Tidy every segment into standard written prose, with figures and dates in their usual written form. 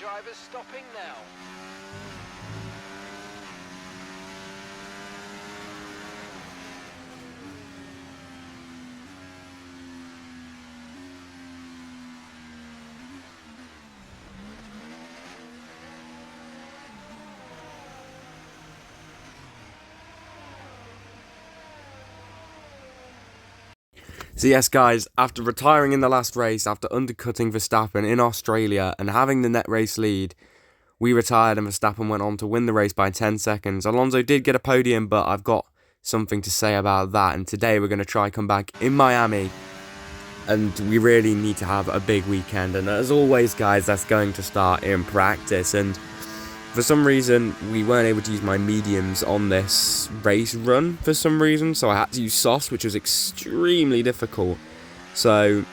drivers stopping now. So yes guys, after retiring in the last race, after undercutting Verstappen in Australia and having the net race lead, we retired and Verstappen went on to win the race by 10 seconds. Alonso did get a podium, but I've got something to say about that, and today we're going to try come back in Miami, and we really need to have a big weekend, and as always guys, that's going to start in practice, and for some reason, we weren't able to use my mediums on this race run for some reason, so I had to use softs, which was extremely difficult. So,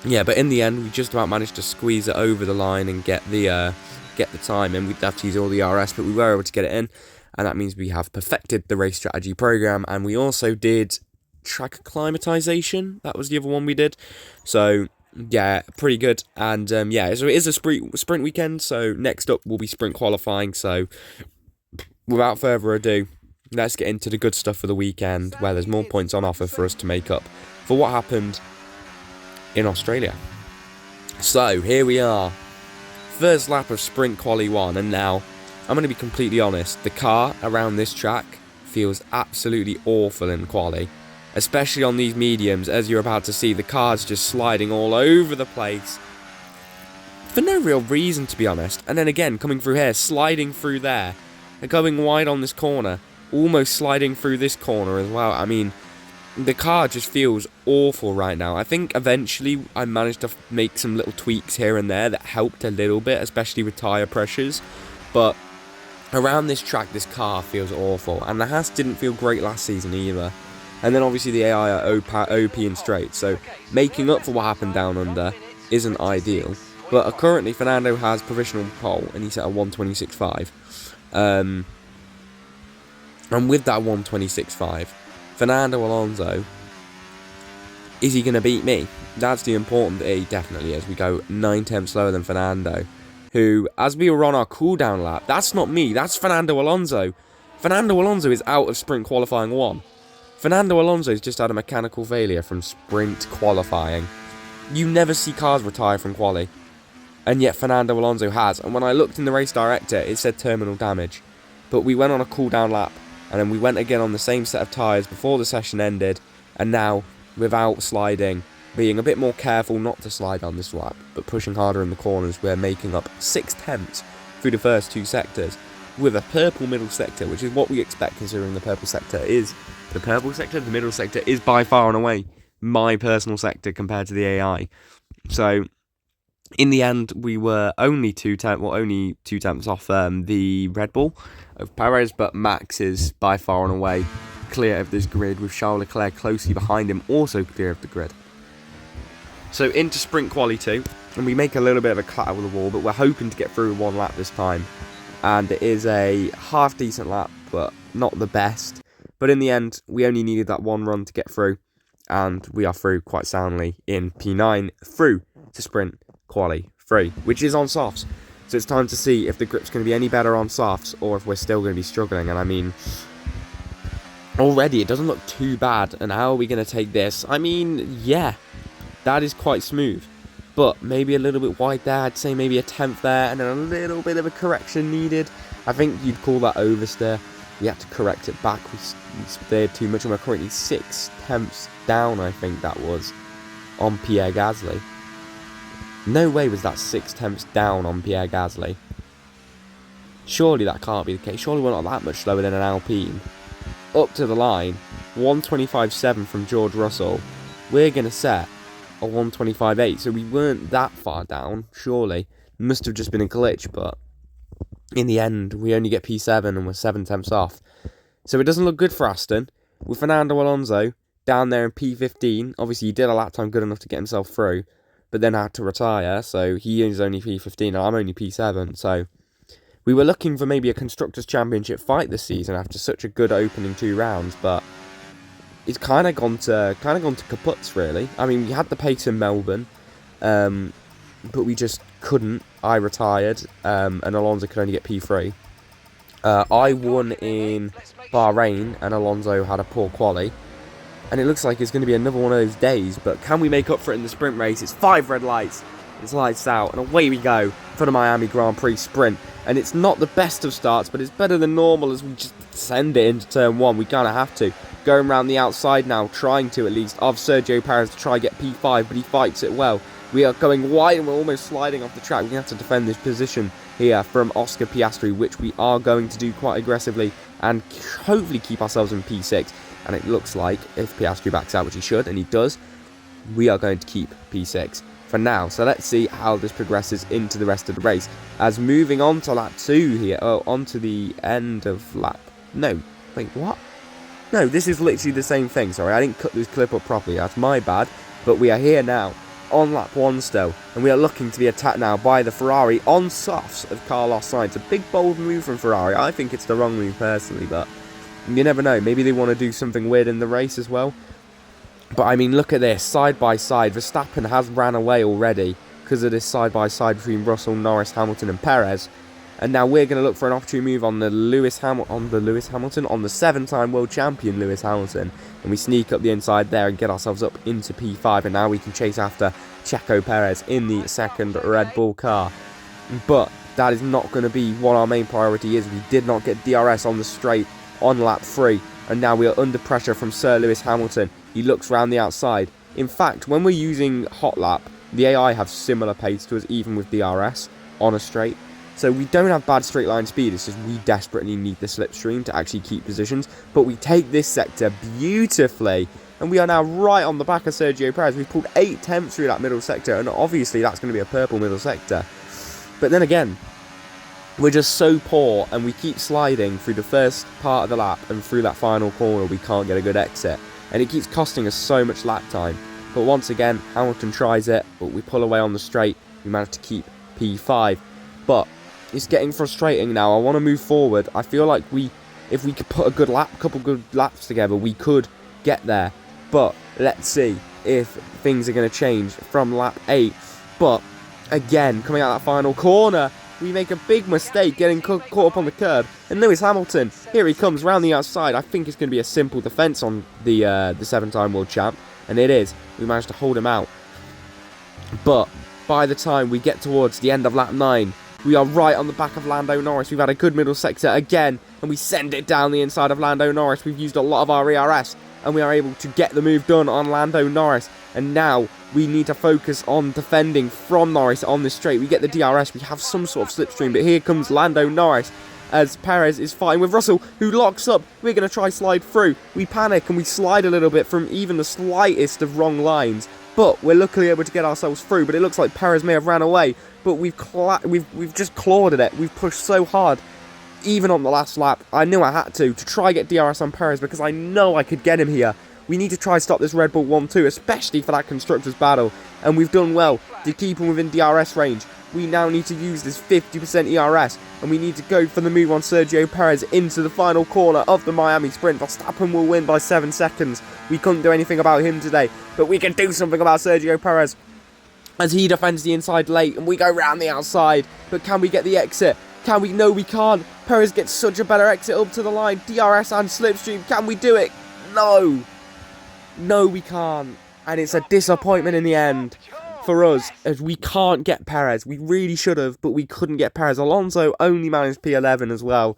yeah, but in the end, we just about managed to squeeze it over the line and get the time in. We'd have to use all the RS, but we were able to get it in, and that means we have perfected the race strategy program, and we also did track acclimatization. That was the other one we did. So, yeah, pretty good. And yeah, so it is a sprint weekend, so next up will be sprint qualifying. So without further ado, let's get into the good stuff for the weekend, where there's more points on offer for us to make up for what happened in Australia. So here we are, first lap of sprint quali 1, and now I'm going to be completely honest, the car around this track feels absolutely awful in quali. Especially on these mediums, as you're about to see, the car's just sliding all over the place. For no real reason, to be honest. And then again, coming through here, sliding through there. And going wide on this corner. Almost sliding through this corner as well. I mean, the car just feels awful right now. I think eventually I managed to make some little tweaks here and there that helped a little bit, especially with tyre pressures. But around this track, this car feels awful. And the Haas didn't feel great last season either. And then obviously the AI are OP and straight, so making up for what happened down under isn't ideal. But currently Fernando has provisional pole, and he's at a 126.5. And with that 126.5, Fernando Alonso, is he going to beat me? That's the important thing. He definitely is. We go 9 tenths slower than Fernando, who, as we were on our cooldown lap, that's not me, that's Fernando Alonso. Fernando Alonso is out of sprint qualifying 1. Fernando Alonso's just had a mechanical failure from sprint qualifying. You never see cars retire from quali, and yet Fernando Alonso has. And when I looked in the race director, it said terminal damage. But we went on a cool down lap, and then we went again on the same set of tyres before the session ended, and now, without sliding, being a bit more careful not to slide on this lap, but pushing harder in the corners, we're making up 6 tenths through the first 2 sectors, with a purple middle sector, which is what we expect considering the purple sector is the middle sector is by far and away my personal sector compared to the AI. So in the end, we were only 2 tenths off the Red Bull of Perez, but Max is by far and away clear of this grid, with Charles Leclerc closely behind him, also clear of the grid. So into sprint quali 2, and we make a little bit of a clatter with the wall, but we're hoping to get through 1 lap this time. And it is a half decent lap, but not the best. But in the end, we only needed that 1 run to get through, and we are through quite soundly in P9, through to sprint quali 3, which is on softs. So it's time to see if the grip's going to be any better on softs, or if we're still going to be struggling. And I mean, already it doesn't look too bad, and how are we going to take this? I mean, yeah, that is quite smooth. But maybe a little bit wide there, I'd say maybe a tenth there, and then a little bit of a correction needed. I think you'd call that oversteer. We had to correct it back, we steered too much, and we're currently 6 tenths down, I think that was, on Pierre Gasly. No way was that 6 tenths down on Pierre Gasly. Surely that can't be the case, surely we're not that much slower than an Alpine. Up to the line, 125.7 from George Russell, we're going to set a 125.8, so we weren't that far down, surely. Must have just been a glitch, but in the end, we only get P7 and we're 7 tenths off. So it doesn't look good for Aston. With Fernando Alonso down there in P15, obviously he did a lap time good enough to get himself through, but then had to retire, so he is only P15 and I'm only P7, so we were looking for maybe a Constructors' Championship fight this season after such a good opening 2 rounds, but it's kind of gone to kaputs, really. I mean, we had the pace in Melbourne, but we just couldn't. I retired, and Alonso could only get P3. I won in Bahrain, and Alonso had a poor quali. And it looks like it's going to be another one of those days, but can we make up for it in the sprint race? It's 5 red lights, it's lights out, and away we go for the Miami Grand Prix sprint. And it's not the best of starts, but it's better than normal as we just send it into turn 1. We kind of have to. Going around the outside now, trying to at least, of Sergio Perez to try get P5, but he fights it well. We are going wide and we're almost sliding off the track. We have to defend this position here from Oscar Piastri, which we are going to do quite aggressively and hopefully keep ourselves in P6. And it looks like if Piastri backs out, which he should, and he does, we are going to keep P6 for now. So let's see how this progresses into the rest of the race. As moving on to lap 2 here, on to the end of lap... No, wait, what? No, this is literally the same thing. Sorry, I didn't cut this clip up properly. That's my bad. But we are here now on lap 1 still, and we are looking to be attacked now by the Ferrari on softs of Carlos Sainz. A big bold move from Ferrari. I think it's the wrong move personally, but you never know. Maybe they want to do something weird in the race as well. But I mean, look at this, side by side. Verstappen has ran away already because of this side by side between Russell, Norris, Hamilton and Perez. And now we're going to look for an opportune move on the 7-time world champion Lewis Hamilton. And we sneak up the inside there and get ourselves up into P5. And now we can chase after Checo Perez in the second Red Bull car. But that is not going to be what our main priority is. We did not get DRS on the straight on lap 3. And now we are under pressure from Sir Lewis Hamilton. He looks round the outside. In fact, when we're using hot lap, the AI have similar pace to us even with DRS on a straight. So we don't have bad straight line speed, it's just we desperately need the slipstream to actually keep positions. But we take this sector beautifully, and we are now right on the back of Sergio Perez. We've pulled 8 tenths through that middle sector, and obviously that's going to be a purple middle sector. But then again, we're just so poor, and we keep sliding through the first part of the lap, and through that final corner we can't get a good exit. And it keeps costing us so much lap time. But once again, Hamilton tries it, but we pull away on the straight. We manage to keep P5. But it's getting frustrating now. I want to move forward. I feel like if we could put a couple good laps together, we could get there. But let's see if things are going to change from lap 8. But again, coming out that final corner, we make a big mistake getting caught up on the curb. And Lewis Hamilton, here he comes round the outside. I think it's going to be a simple defence on the 7-time world champ. And it is. We managed to hold him out. But by the time we get towards the end of lap 9, we are right on the back of Lando Norris. We've had a good middle sector again, and we send it down the inside of Lando Norris. We've used a lot of our ERS, and we are able to get the move done on Lando Norris. And now we need to focus on defending from Norris on this straight. We get the DRS, we have some sort of slipstream, but here comes Lando Norris as Perez is fighting with Russell, who locks up. We're going to try slide through. We panic, and we slide a little bit from even the slightest of wrong lines. But we're luckily able to get ourselves through. But it looks like Perez may have ran away. But we've just clawed at it. We've pushed so hard. Even on the last lap, I knew I had to try get DRS on Perez because I know I could get him here. We need to try stop this Red Bull 1-2, especially for that Constructors' battle. And we've done well to keep him within DRS range. We now need to use this 50% ERS, and we need to go for the move on Sergio Perez into the final corner of the Miami sprint. Verstappen will win by 7 seconds. We couldn't do anything about him today, but we can do something about Sergio Perez as he defends the inside late, and we go round the outside. But can we get the exit? Can we? No, we can't. Perez gets such a better exit up to the line. DRS and slipstream. Can we do it? No. No, we can't. And it's a disappointment in the end for us, as we can't get Perez. We really should have, but we couldn't get Perez. Alonso only managed P11 as well.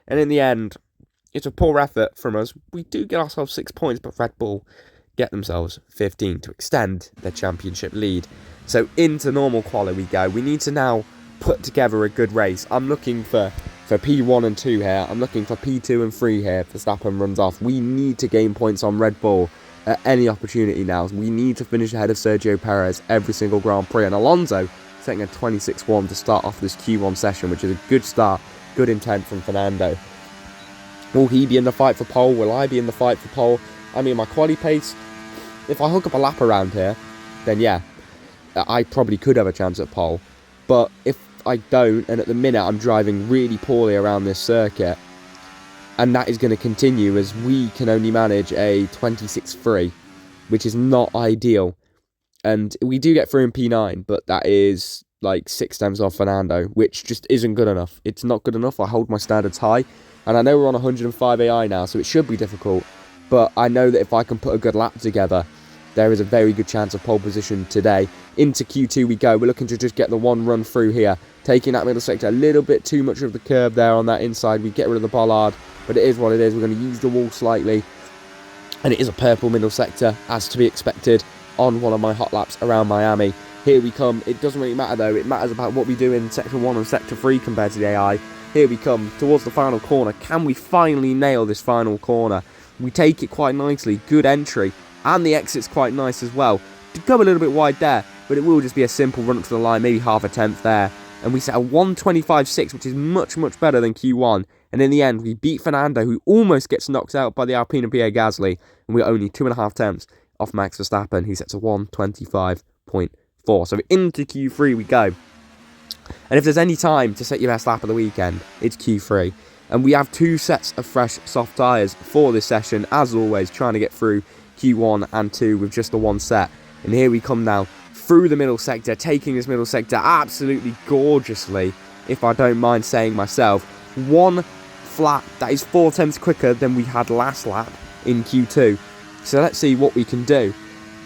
And in the end, it's a poor effort from us. We do get ourselves 6 points, but Red Bull get themselves 15 to extend their championship lead. So into normal quali we go. We need to now put together a good race. I'm looking for P1 and 2 here. I'm looking for P2 and 3 here if Verstappen runs off. We need to gain points on Red Bull at any opportunity now. We need to finish ahead of Sergio Perez every single Grand Prix. And Alonso setting a 26-1 to start off this Q1 session, which is a good start, good intent from Fernando. Will he be in the fight for pole? Will I be in the fight for pole? I mean, my quali pace, if I hook up a lap around here, then yeah, I probably could have a chance at pole. But if I don't, and at the minute I'm driving really poorly around this circuit, and that is going to continue as we can only manage a 26.3, which is not ideal. And we do get through in P9, but that is like 6 tenths off Fernando, which just isn't good enough. It's not good enough. I hold my standards high. And I know we're on 105 AI now, so it should be difficult. But I know that if I can put a good lap together, there is a very good chance of pole position today. Into Q2 we go. We're looking to just get the one run through here. Taking that middle sector, a little bit too much of the curb there on that inside. We get rid of the bollard, but it is what it is. We're going to use the wall slightly. And it is a purple middle sector, as to be expected, on one of my hot laps around Miami. Here we come. It doesn't really matter though. It matters about what we do in Sector 1 and Sector 3 compared to the AI. Here we come towards the final corner. Can we finally nail this final corner? We take it quite nicely. Good entry. And the exit's quite nice as well. To go a little bit wide there, but it will just be a simple run up to the line, maybe half a tenth there. And we set a 1:25.6, which is much, much better than Q1. And in the end, we beat Fernando, who almost gets knocked out by the Alpine Pierre Gasly. And we're only 2.5 tenths off Max Verstappen, who sets a 1:25.4. So into Q3 we go. And if there's any time to set your best lap of the weekend, it's Q3. And we have 2 sets of fresh soft tyres for this session, as always, trying to get through Q1 and 2 with just the one set. And here we come now through the middle sector, taking this middle sector absolutely gorgeously, if I don't mind saying myself. One flat that is 4 tenths quicker than we had last lap in Q2. So let's see what we can do.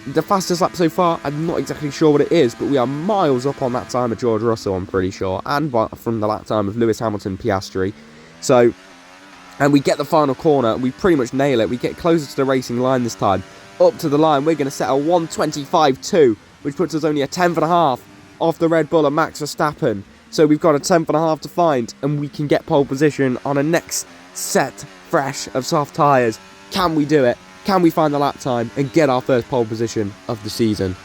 The fastest lap so far, I'm not exactly sure what it is, but we are miles up on that time of George Russell, I'm pretty sure, and from the lap time of Lewis Hamilton, Piastri. So, and we get the final corner, we pretty much nail it. We get closer to the racing line this time. Up to the line, we're going to set a 1:25.2, which puts us only a tenth and a half off the Red Bull and Max Verstappen. So we've got a tenth and a half to find, and we can get pole position on a next set fresh of soft tyres. Can we do it? Can we find the lap time and get our first pole position of the season?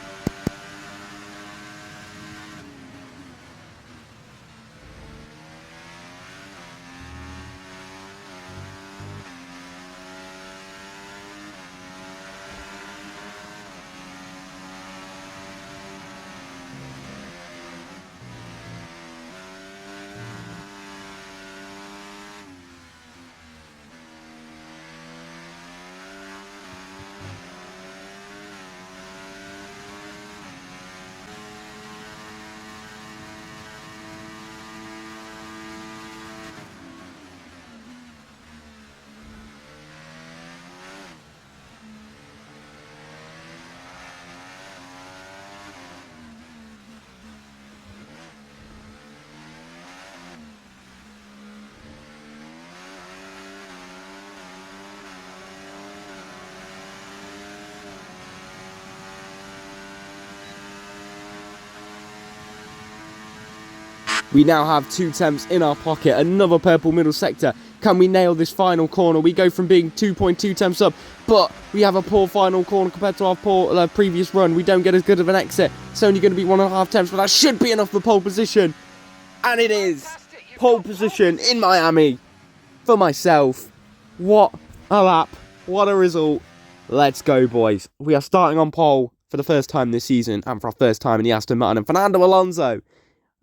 We now have 2 tenths in our pocket, another purple middle sector. Can we nail this final corner? We go from being 2.2 tenths up, but we have a poor final corner compared to our poor previous run. We don't get as good of an exit. It's only going to be 1.5 tenths, but that should be enough for pole position. And it is pole position in Miami for myself. What a lap. What a result. Let's go, boys. We are starting on pole for the first time this season and for our first time in the Aston Martin. And Fernando Alonso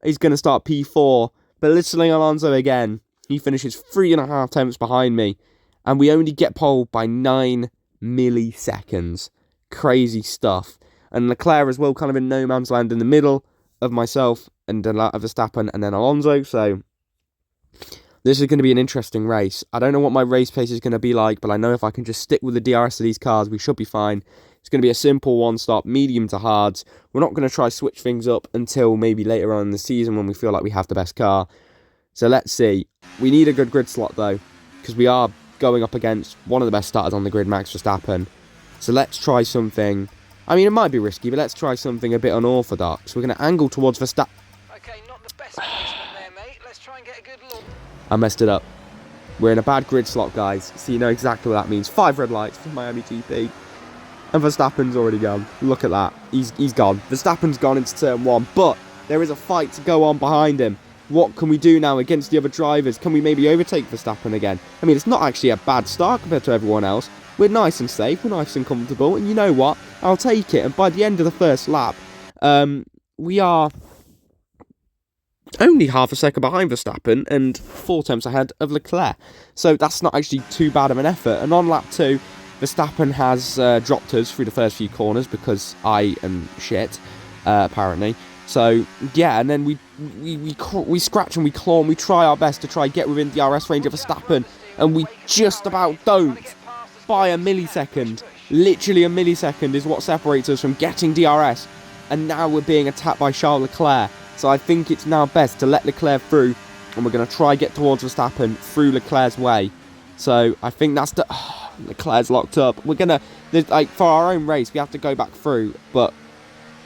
is going to start P4, but listening Alonso again, he finishes 3.5 tenths behind me, and we only get pole by 9 milliseconds. Crazy stuff. And Leclerc as well, kind of in no man's land in the middle of myself and Verstappen and then Alonso, so this is going to be an interesting race. I don't know what my race pace is going to be like, but I know if I can just stick with the DRS of these cars, we should be fine. It's going to be a simple one-stop, medium to hards. We're not going to try switch things up until maybe later on in the season when we feel like we have the best car. So let's see. We need a good grid slot though, because we are going up against one of the best starters on the grid, Max Verstappen. So let's try something. I mean, it might be risky, but let's try something a bit unorthodox. We're going to angle towards Verstappen. Okay, not the best placement there, mate. Let's try and get a good look. I messed it up. We're in a bad grid slot, guys. So you know exactly what that means. 5 red lights for Miami GP. And Verstappen's already gone. Look at that. He's gone. Verstappen's gone into turn 1. But there is a fight to go on behind him. What can we do now against the other drivers? Can we maybe overtake Verstappen again? I mean, it's not actually a bad start compared to everyone else. We're nice and safe. We're nice and comfortable. And you know what? I'll take it. And by the end of the first lap, we are only half a second behind Verstappen and 4 tenths ahead of Leclerc. So that's not actually too bad of an effort. And on lap 2, Verstappen has dropped us through the first few corners because I am shit, apparently. So yeah, and then we scratch and we claw and we try our best to try get within DRS range of Verstappen, and we just about don't by a millisecond. Literally a millisecond is what separates us from getting DRS, and now we're being attacked by Charles Leclerc. So I think it's now best to let Leclerc through, and we're going to try get towards Verstappen through Leclerc's way. So I think that's the... Leclerc's locked up. We're going to... Like, for our own race, we have to go back through, but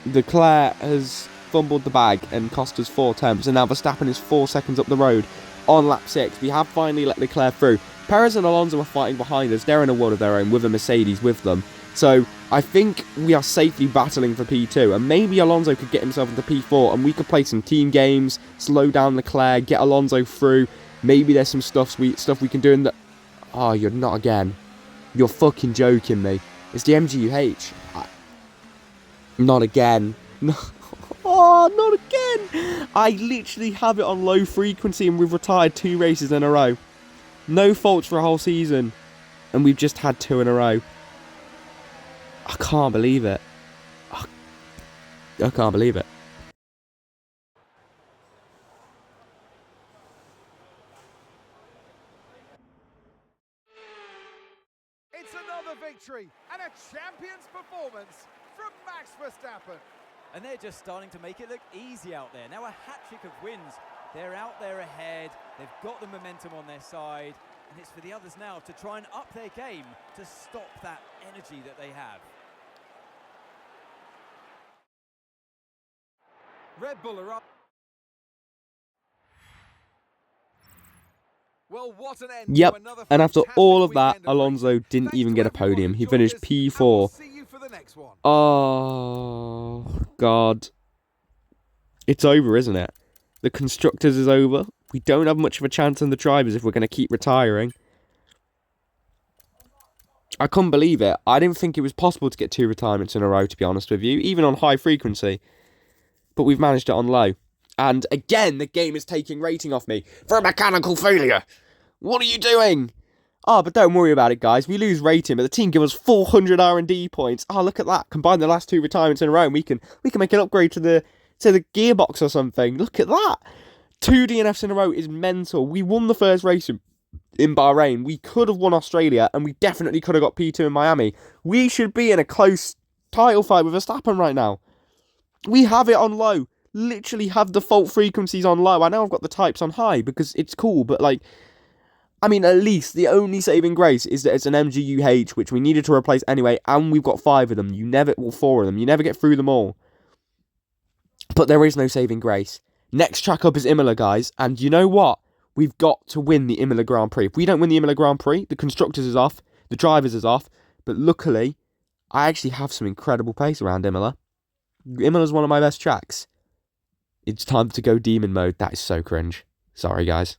Leclerc has fumbled the bag and cost us 4 attempts, and now Verstappen is 4 seconds up the road on lap 6. We have finally let Leclerc through. Perez and Alonso are fighting behind us. They're in a world of their own with a Mercedes with them. So I think we are safely battling for P2, and maybe Alonso could get himself into P4 and we could play some team games, slow down Leclerc, get Alonso through. Maybe there's some stuff we can do in the... Oh, you're not again. You're fucking joking me. It's the MGUH. Not again. Oh, not again. I literally have it on low frequency and we've retired 2 races in a row. No faults for a whole season, and we've just had 2 in a row. I can't believe it. I can't believe it. It's another victory and a champion's performance from Max Verstappen. And they're just starting to make it look easy out there. Now a hat-trick of wins. They're out there ahead. They've got the momentum on their side. And it's for the others now to try and up their game to stop that energy that they have. Red Bull are up. Well, what an end Yep, to another and after fantastic all of that, weekend of Alonso racing. didn't Thanks even to get a everyone podium. who He joined finished us, and we'll P4. see you for the next one. Oh, God. It's over, isn't it? The Constructors is over. We don't have much of a chance on the drivers if we're going to keep retiring. I couldn't believe it. I didn't think it was possible to get 2 retirements in a row, to be honest with you, even on high frequency. But we've managed it on low. And again, the game is taking rating off me for a mechanical failure. What are you doing? Oh, but don't worry about it, guys. We lose rating, but the team give us 400 R&D points. Oh, look at that. Combine the last 2 retirements in a row, and we can make an upgrade to the gearbox or something. Look at that. 2 DNFs in a row is mental. We won the first race in Bahrain. We could have won Australia, and we definitely could have got P2 in Miami. We should be in a close title fight with Verstappen right now. We have it on low. Literally have default frequencies on low. I know I've got the types on high because it's cool, but like, I mean, at least the only saving grace is that it's an MGUH, which we needed to replace anyway, and we've got 5 of them. 4 of them. You never get through them all. But there is no saving grace. Next track up is Imola, guys, and you know what? We've got to win the Imola Grand Prix. If we don't win the Imola Grand Prix, the Constructors is off, the Drivers is off, but luckily, I actually have some incredible pace around Imola. Imola's one of my best tracks. It's time to go demon mode. That is so cringe. Sorry, guys.